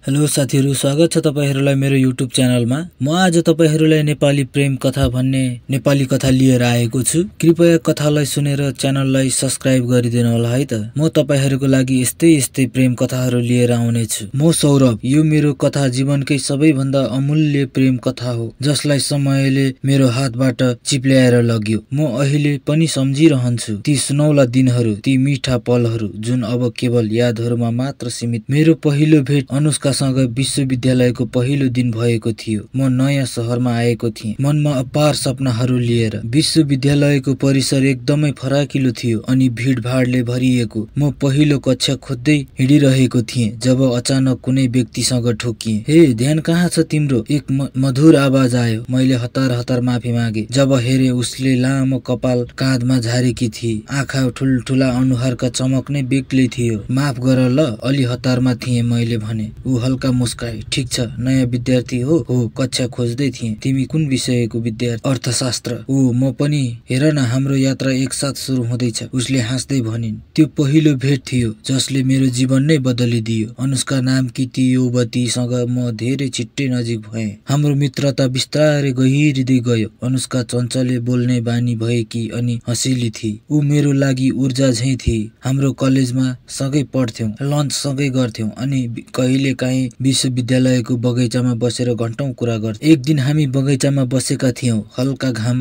Hello साथीहरु, स्वागत छ तपाईहरुलाई मेरो YouTube च्यानलमा। म आज तपाईहरुलाई नेपाली प्रेम कथा भन्ने नेपाली कथा लिएर आएको छु। कृपया कथालाई सुनेर च्यानललाई सब्स्क्राइब गरिदिनु होला है त। म तपाईहरुको लागि यस्तै प्रेम कथाहरु लिएर आउने छु। म सौरभ। यो मेरो कथा जीवनकै सबैभन्दा अमूल्य प्रेम कथा हो, जसलाई समयले मेरो हातबाट चिप्ल्याएर लग्यो। म अहिले पनि सम्झिरहन्छु ती सुनौला दिनहरु, ती मिठा पलहरु जुन अब केवल यादहरुमा मात्र सीमित। मेरो पहिलो भेट अनुष्कासँग विश्वविद्यालयको पहिलो दिन भएको थियो। म नयाँ शहरमा आएको थिएँ, मनमा अपार सपनाहरू लिएर। विश्वविद्यालयको परिसर एकदमै फराकिलो थियो अनि भिडभाडले भरिएको। म पहिलो कक्षा खोज्दै हिँडिरहेको थिएँ जब अचानक कुनै व्यक्तिसँग ठोकिएँ। हे, ध्यान कहाँ छ तिम्रो? एक मधुर आवाज आयो। मैले हतार माफी मागे। जब हेरे उसले लामो कपाल काँधमा झारेकी थिए, आँखा ठुल्ठुला, अनुहारका चमक नै बेग्लै थियो। माफ गर ल, अलि हतारमा थिएँ मैले भने। ऊ हल्का मुस्काए। ठीक छ, नयाँ विद्यार्थी हो? कक्षा खोज्दै थिएँ। तिमी कुन विषयको विद्यार्थी? अर्थशास्त्र। म पनि। हेर न, हाम्रो यात्रा एकसाथ सुरु हुँदैछ, उसले हाँस्दै भनिन्। त्यो पहिलो भेट थियो जसले मेरो जीवन नै बदलिदियो। अनुष्का नामकी ती युवतीसँग म धेरै छिट्टै नजिक भएँ। हाम्रो मित्रता बिस्तारै गहिरिँदै गयो। अनुष्का चञ्चले बोल्ने बानी भएकी अनि हँसिली थिए। ऊ मेरो लागि ऊर्जा झैं थिए। हाम्रो कलेजमा सँगै पढ्थ्यौं, लन्च सँगै गर्थ्यौं अनि कहिलेकाहीँ विश्वविद्यालयको बगैँचामा बसेर घण्टौं कुरा गर्थ्यौं। एक दिन हामी बगैँचामा बसेका थियौं। हल्का घाम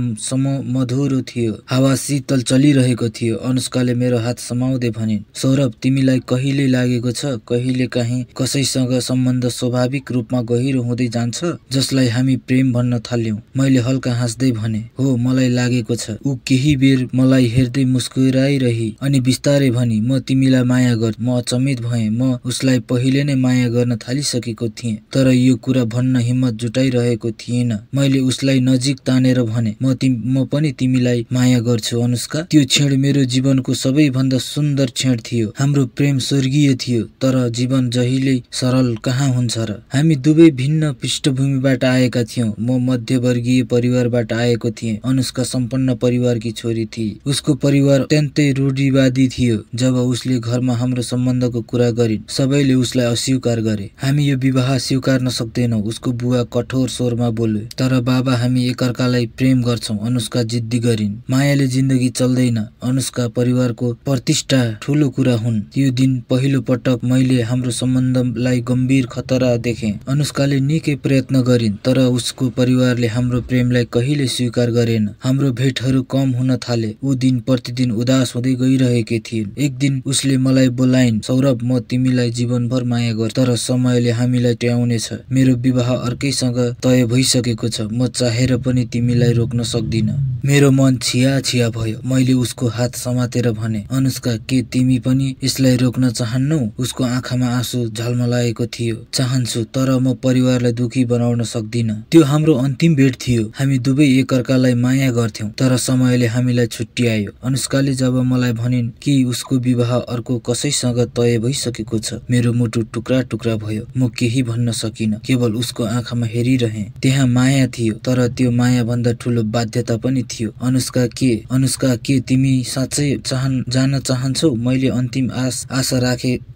मधुरो थियो, हावा शीतल चलिरहेको थियो। अनुष्काले मेरो हात समाउँदै भनिन्, सौरभ, तिमीलाई कहिले लागेको छ कहिलेकाहीँ कसैसँग सम्बन्ध स्वाभाविक रूपमा गहिरो हुँदै जान्छ, जसलाई हामी प्रेम भन्न थाल्यौं? मैले हल्का हाँस्दै भने, हो, मलाई लागेको छ। ऊ केही बेर मलाई हेर्दै मुस्कुराइरही अनि बिस्तारै भनी, म तिमीलाई माया गर्छु। म अचम्मित भएँ। म उसलाई पहिले नै माया गर्न थालिसकेको थिएँ, तर यो कुरा भन्न हिम्मत जुटाइरहेको थिएन। मैले उसलाई नजिक तानेर भने, म पनि तिमीलाई माया गर्छु अनुष्का। त्यो क्षण मेरो जीवनको सबैभन्दा सुन्दर क्षण थियो। हाम्रो प्रेम स्वर्गीय थियो, तर जीवन जहिल्यै सरल कहाँ हुन्छ र? हामी दुवै भिन्न पृष्ठभूमिबाट आएका थियौं। म मध्यवर्गीय परिवारबाट आएको थिएँ। अनुष्का सम्पन्न परिवारकी छोरी थिए। उसको परिवार अत्यन्तै रूढिवादी थियो। जब उसले घरमा हाम्रो सम्बन्धको कुरा गरिन्, सबैले उसलाई अस्वीकार गरे। हामी यो विवाह स्वीकार्न सक्दैनौं, उसको बुवा कठोर स्वरमा बोले। तर बाबा, हामी एकअर्कालाई प्रेम गर्छौं, अनुष्का जिद्दी गरिन्। मायाले जिन्दगी चल्दैन, अनुष्का, परिवारको प्रतिष्ठा ठूलो कुरा हुन्। त्यो दिन पहिलो पटक मैले हाम्रो सम्बन्धलाई गम्भीर खतरा देखेँ। अनुष्काले निकै प्रयत्न गरिन्, तर उसको परिवारले हाम्रो प्रेमलाई कहिले स्वीकार गरेन। हाम्रो भेटहरू कम हुन थाले। ऊ दिन प्रतिदिन उदास हुँदै गइरहेकी थिइन्। एक दिन उसले मलाई बोलाइन्, सौरभ, म तिमीलाई जीवनभर माया गर्छु, तर समयले हामीलाई ट्याउनेछ। मेरो विवाह अर्कैसँग तय भइसकेको छ। म चाहेर पनि तिमीलाई रोक्न सक्दिन। मेरो मन छिया भयो। मैले उसको हात समातेर भने, अनुष्का, के तिमी पनि यसलाई रोक्न चाहन्नौ? उसको आँखामा आँसु झलमलाएको थियो। चाहन्छु, तर म परिवारलाई दुखी बनाउन सक्दिन। त्यो हाम्रो अन्तिम भेट थियो। हामी दुवै एकअर्कालाई माया गर्थ्यौं, तर समयले हामीलाई छुट्यायो। अनुष्काले जब मलाई भनिन् कि उसको विवाह अर्को कसैसँग तय भइसकेको छ, मेरो मुटु टुक्रा भयो। म केही भन्न सकिन, केवल उसको आँखामा हेरिरहेँ। त्यहाँ माया थियो, तर त्यो माया भन्दा ठूलो बाध्यता पनि थियो। अनुष्का, के तिमी साँच्चै जान चाहन्छौ? मैले अन्तिम आशा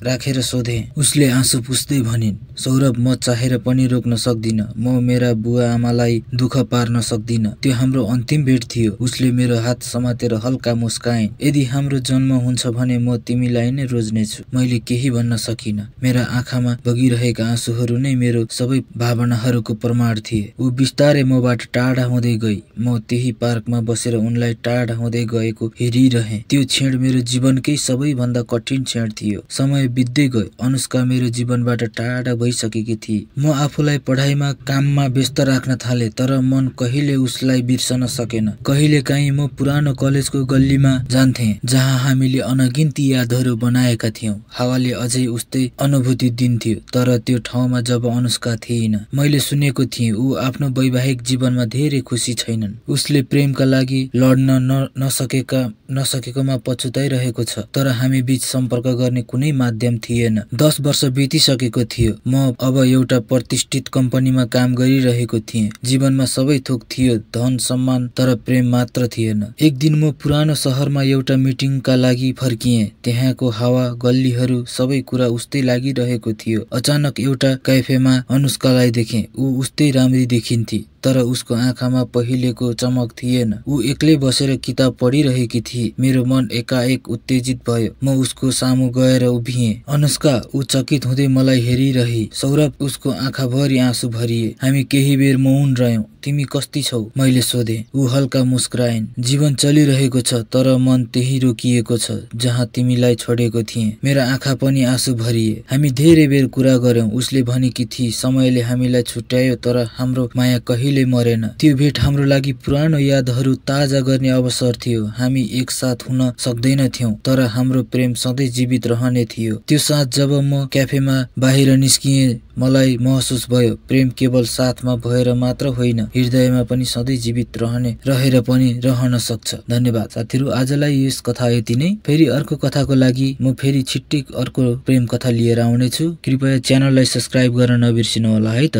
राखेर सोधेँ। उसले आँसु पुस्दै भनिन्, सौरभ, म चाहेर पनि रोक्न सक्दिन। म मेरा बुवा आमालाई दुःख पार्न सक्दिन। त्यो हाम्रो अन्तिम भेट थियो। उसले मेरो हात समातेर हल्का मुस्काइन्। यदि हाम्रो जन्म हुन्छ भने म तिमीलाई नै रोज्नेछु। मैले केही भन्न सकिन। मेरा आँखामा बगिरहेका आँसुहरू नै मेरो सबै भावनाहरूको प्रमाण थिए। ऊ बिस्तारै मबाट टाढा हुँदै गई। म त्यही पार्कमा बसेर उनलाई टाढा हुँदै गएको हेरिरहेँ। त्यो क्षण मेरो जीवनकै सबैभन्दा कठिन क्षण थियो। समय बित्दै गयो। अनुष्का मेरो जीवनबाट टाढा भइसकेकी थिए। म आफूलाई पढाइमा, काममा व्यस्त राख्न थाले, तर मन कहिले उसलाई बिर्सन सकेन। कहिलेकाहीँ म पुरानो कलेजको गल्लीमा जान्थेँ, जहाँ हामीले अनगिन्ती यादहरू बनाएका थियौं। हावाले अझै उस्तै अनुभूति दिन्थ्यो, तर त्यो ठाउँमा जब अनुष्का थिएन। मैले सुनेको थिएँ ऊ आफ्नो वैवाहिक जीवनमा धेरै खुसी छैनन्। उसले प्रेमका लागि लड्न नसकेकोमा पछुताइरहेको छ। तर हामी बीच सम्पर्क गर्ने कुनै माध्यम थिएन। 10 वर्ष बितिसकेको थियो। म अब एउटा प्रतिष्ठित कम्पनीमा काम गरिरहेको थिएँ। जीवनमा सबै थोक थियो, धन, सम्मान, तर प्रेम मात्र थिएन। एक दिन म पुरानो शहरमा एउटा मिटिङका लागि फर्किएँ। त्यहाँको हावा, गल्लीहरू, सबै कुरा उस्तै लागिरहेको थियो। अचानक एउटा क्याफेमा अनुष्कालाई देखे। ऊ उस्तै राम्री देखिन्थी, तर उसको आँखामा पहिलेको चमक थिएन। ऊ एक्लै बसेर किताब पढिरहेकी थिए। मेरो मन एकाएक उत्तेजित भयो। म उसको सामु गएर उभिएँ। अनुष्का, ऊ चकित हुँदै मलाई हेरिरही। सौरभ, उसको आँखाभरि आँसु भरिए। हामी केही बेर मौन रह्यौं। तिमी कस्ती छौ? मैले सोधे। ऊ हल्का मुस्कुराइन्। जीवन चलिरहेको छ, तर मन त्यही रोकिएको छ जहाँ तिमीलाई छोडेको थिएँ। मेरा आँखा पनि आँसु भरिए। हामी धेरै बेर कुरा गर्यौं। उसले भनेकी थिए समयले हामीलाई छुट्यायो, तर हाम्रो माया कहिले मरेन। त्यो भेट हाम्रो लागि पुरानो यादहरू ताजा गर्ने अवसर थियो। हामी एकसाथ हुन सक्दैनथ्यौं, तर हाम्रो प्रेम सधैँ जीवित रहने थियो। त्यो साँझ जब म क्याफेमा बाहिर निस्किएँ, मलाई महसुस भयो प्रेम केवल साथमा भएर मात्र होइन, हृदयमा पनि सधैँ जीवित रहेर पनि रहन सक्छ। धन्यवाद साथीहरू, आजलाई यस कथा यति नै। फेरि अर्को कथाको लागि म फेरि छिट्टै अर्को प्रेम कथा लिएर आउनेछु। कृपया च्यानललाई सब्स्क्राइब गर्न नबिर्सिनु होला है त।